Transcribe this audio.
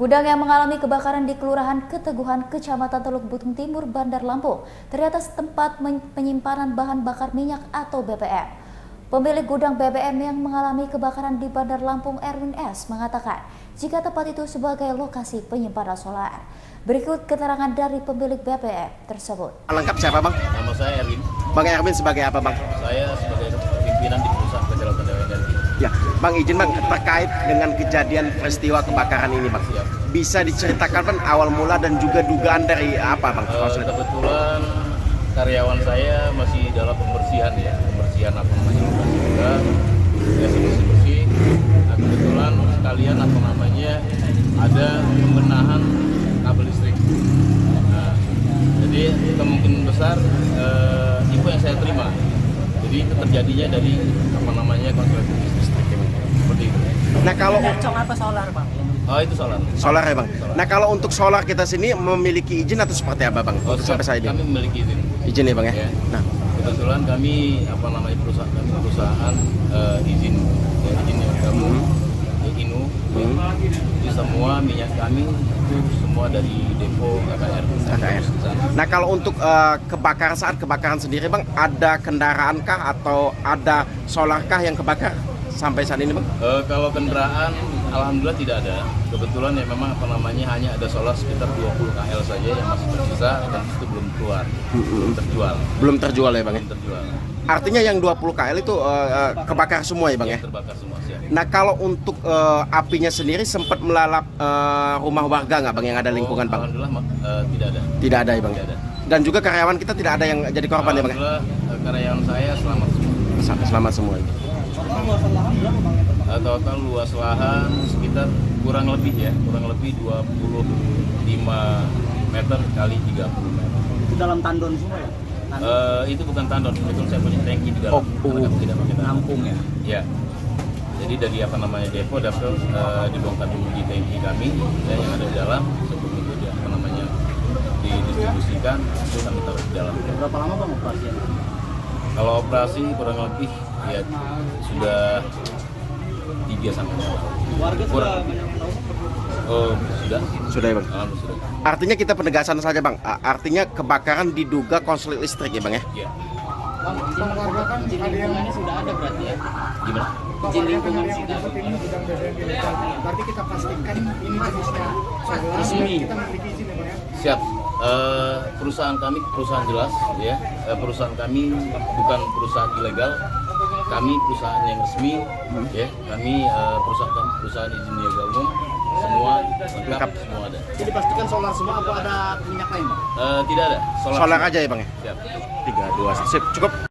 Gudang yang mengalami kebakaran di Kelurahan Keteguhan, Kecamatan Teluk Butung Timur, Bandar Lampung, ternyata tempat penyimpanan bahan bakar minyak atau BBM. Pemilik gudang BBM yang mengalami kebakaran di Bandar Lampung, Erwin S., mengatakan jika tempat itu sebagai lokasi penyimpanan solar. Berikut keterangan dari pemilik BBM tersebut. Lengkap siapa, Bang? Nama saya Erwin. Bang Erwin sebagai apa, Bang? Saya sebagai pimpinan di perusahaan PT Tenaga Energi. Ya, Bang, izin Bang, terkait dengan kejadian peristiwa kebakaran ini, Bang. Siap. Bisa diceritakan Bang awal mula dan juga dugaan dari apa, Bang? Kebetulan karyawan saya masih dalam pembersihan apa namanya lokasi juga, bersih. Nah, kebetulan sekalian apa namanya ada pembenahan kabel listrik. Nah, jadi kemungkinan besar info yang saya terima. Jadi itu terjadinya dari apa namanya korsleting listrik seperti itu. Nah, kalau apa solar, Bang? Oh, itu solar. Solar ya, Bang. Solar. Nah, kalau untuk solar kita sini memiliki izin atau seperti apa, Bang? Oh, untuk sampai saat ini. Kami memiliki izin. Izin ya, Bang ya. Ya. Nah, Kebetulan kami apa namanya perusahaan izin yang kami INU. Jadi semua minyak kami itu semua dari depo AKR. nah kalau untuk kebakaran, saat kebakaran sendiri, Bang, ada kendaraan kah atau ada solar kah yang kebakar sampai saat ini, Bang? Kalau kendaraan alhamdulillah tidak ada. Kebetulan ya memang apa namanya hanya ada solar sekitar 20 KL saja yang masih tersisa dan itu belum keluar, belum terjual. Belum terjual ya, Bang ya? Belum terjual. Artinya yang 20 KL itu kebakar semua ya, Bang ya? Terbakar semua siap. Nah, kalau untuk apinya sendiri sempat melalap rumah warga nggak, Bang, yang ada lingkungan, Bang? Alhamdulillah tidak ada. Tidak ada ya, Bang? Tidak ada. Dan juga karyawan kita tidak ada yang jadi korban ya, Bang? Alhamdulillah karyawan saya selamat semua. Selamat semua. Total luas lahan sekitar kurang lebih 25 meter kali 30 meter. Itu dalam tandon semua ya? Itu bukan tandon, betul saya punya tangki di dalam. Tidak pakai tandon. Nampung ya? Ya. Jadi dari apa namanya depo dapur dibongkar dulu di tangki kami ya, yang ada di dalam sebelum itu dia apa namanya didistribusikan itu kami taruh di dalam. Berapa lama, Bang, operasinya? Kalau operasi kurang lebih ya sudah 3 sampai 4 tahun. Warga Kurang. Oh, Sudah ya, Bang? Sudah. Artinya kita penegasan saja, Bang. Artinya kebakaran diduga konslet listrik ya, Bang ya? Iya. Bang, izin lingkungannya sudah ada berarti ya? Gimana? Izin lingkungan sudah ada. Ini gudang BBM ilegal. Berarti kita pastikan ini jenisnya solar. Resmi. Kita memiliki izin ya, Bang ya? Siap. Perusahaan kami perusahaan jelas ya. Perusahaan kami bukan perusahaan ilegal. Kami perusahaan yang resmi ya. Kami perusahaan izin niaga umum semua lengkap, semua ada. Jadi dipastikan solar semua apa ada minyak lain, Bang? Tidak ada. Solar aja ya, Bang ya? Siap. 3, 2, 1. Sip, cukup.